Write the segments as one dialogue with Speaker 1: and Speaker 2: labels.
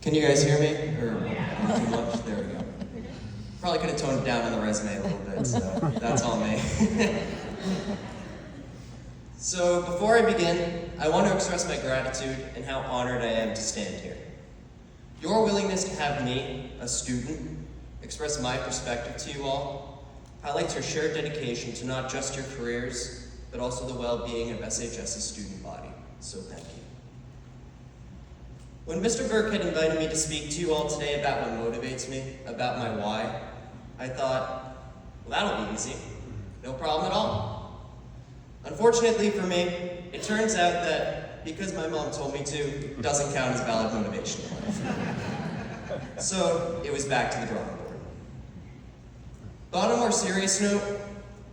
Speaker 1: Can you guys hear me? Or not too much? There we go. Probably could have toned it down on the resume a little bit, so that's all me. So before I begin, I want to express my gratitude and how honored I am to stand here. Your willingness to have me, a student, express my perspective to you all highlights your shared dedication to not just your careers, but also the well-being of SHS's student body. So thank you. When Mr. Burke had invited me to speak to you all today about what motivates me, about my why, I thought, well, that'll be easy. No problem at all. Unfortunately for me, it turns out that because my mom told me to, doesn't count as valid motivation in life. So it was back to the drawing board. But on a more serious note,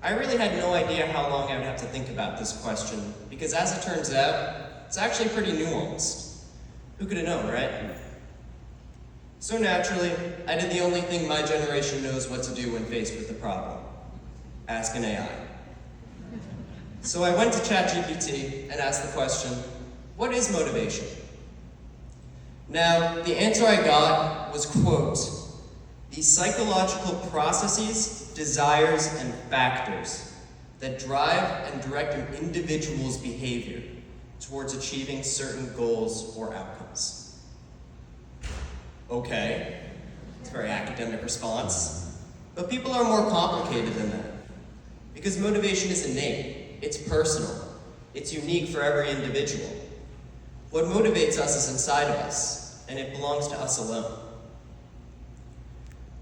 Speaker 1: I really had no idea how long I would have to think about this question, because as it turns out, it's actually pretty nuanced. Who could have known, right? So naturally, I did the only thing my generation knows what to do when faced with a problem. Ask an AI. So I went to ChatGPT and asked the question, what is motivation? Now, the answer I got was, quote, the psychological processes, desires, and factors that drive and direct an individual's behavior towards achieving certain goals or outcomes. Okay, it's a very academic response, but people are more complicated than that, because motivation is innate, it's personal, it's unique for every individual. What motivates us is inside of us, and it belongs to us alone.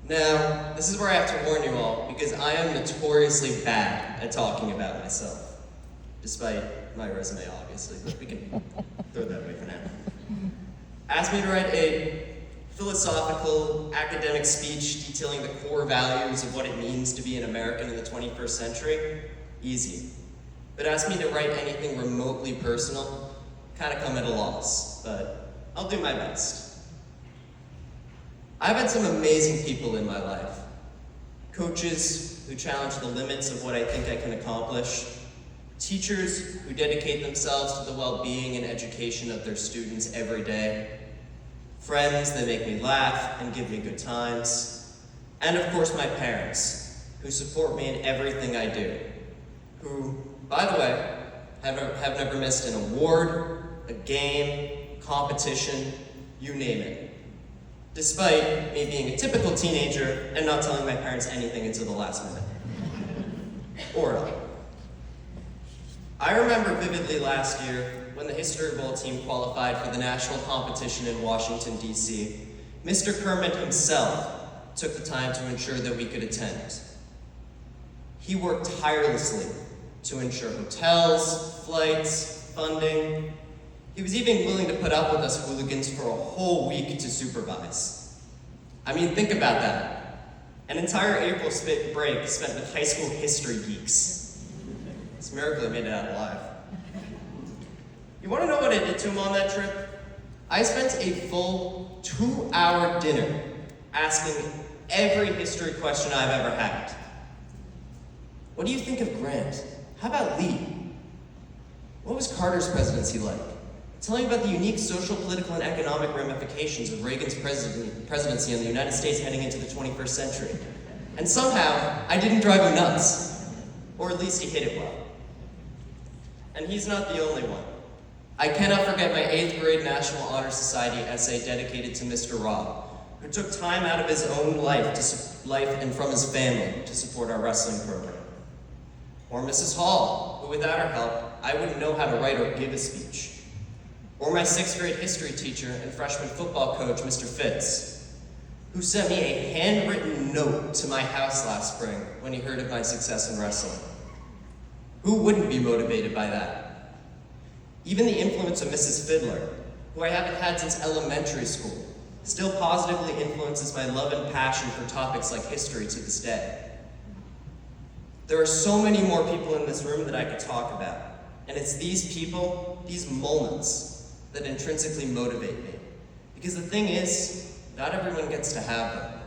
Speaker 1: Now, this is where I have to warn you all, because I am notoriously bad at talking about myself, despite my resume, obviously, but we can throw that away for now. Asked me to write a philosophical, academic speech detailing the core values of what it means to be an American in the 21st century. Easy. But asked me to write anything remotely personal, kind of come at a loss, but I'll do my best. I've had some amazing people in my life. Coaches who challenge the limits of what I think I can accomplish. Teachers who dedicate themselves to the well-being and education of their students every day. Friends that make me laugh and give me good times. And of course my parents, who support me in everything I do. Who, by the way, have never missed an award, a game, competition, you name it. Despite me being a typical teenager and not telling my parents anything until the last minute. Or not. I remember vividly last year when the History Bowl team qualified for the national competition in Washington, D.C. Mr. Kermit himself took the time to ensure that we could attend. He worked tirelessly to ensure hotels, flights, funding. He was even willing to put up with us hooligans for a whole week to supervise. I mean, think about that. An entire April break spent with high school history geeks. It's a miracle I made it out alive. You want to know what I did to him on that trip? I spent a full 2-hour dinner asking every history question I've ever had. What do you think of Grant? How about Lee? What was Carter's presidency like? Tell me about the unique social, political, and economic ramifications of Reagan's presidency in the United States heading into the 21st century. And somehow, I didn't drive him nuts. Or at least he hit it well. And he's not the only one. I cannot forget my 8th grade National Honor Society essay dedicated to Mr. Robb, who took time out of his own life and from his family to support our wrestling program. Or Mrs. Hall, who without her help, I wouldn't know how to write or give a speech. Or my 6th grade history teacher and freshman football coach, Mr. Fitz, who sent me a handwritten note to my house last spring when he heard of my success in wrestling. Who wouldn't be motivated by that? Even the influence of Mrs. Fiddler, who I haven't had since elementary school, still positively influences my love and passion for topics like history to this day. There are so many more people in this room that I could talk about, and it's these people, these moments, that intrinsically motivate me. Because the thing is, not everyone gets to have them.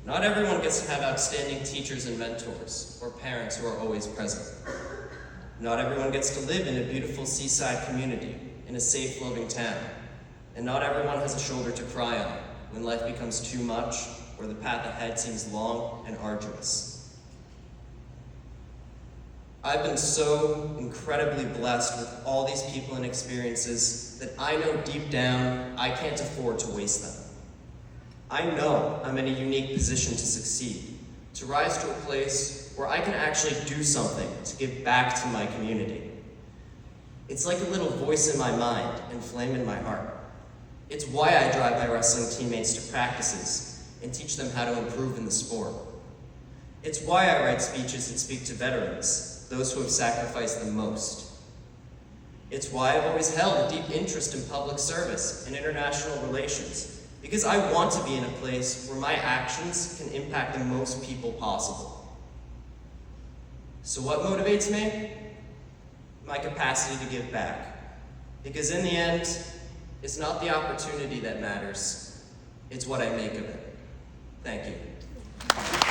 Speaker 1: Not everyone gets to have outstanding teachers and mentors, or parents who are always present. Not everyone gets to live in a beautiful seaside community, in a safe, loving town. and not everyone has a shoulder to cry on when life becomes too much or the path ahead seems long and arduous. I've been so incredibly blessed with all these people and experiences that I know deep down I can't afford to waste them. I know I'm in a unique position to succeed, to rise to a place where I can actually do something to give back to my community. It's like a little voice in my mind and flame in my heart. It's why I drive my wrestling teammates to practices and teach them how to improve in the sport. It's why I write speeches and speak to veterans, those who have sacrificed the most. It's why I've always held a deep interest in public service and international relations, because I want to be in a place where my actions can impact the most people possible. So what motivates me? My capacity to give back. Because in the end, it's not the opportunity that matters, it's what I make of it. Thank you.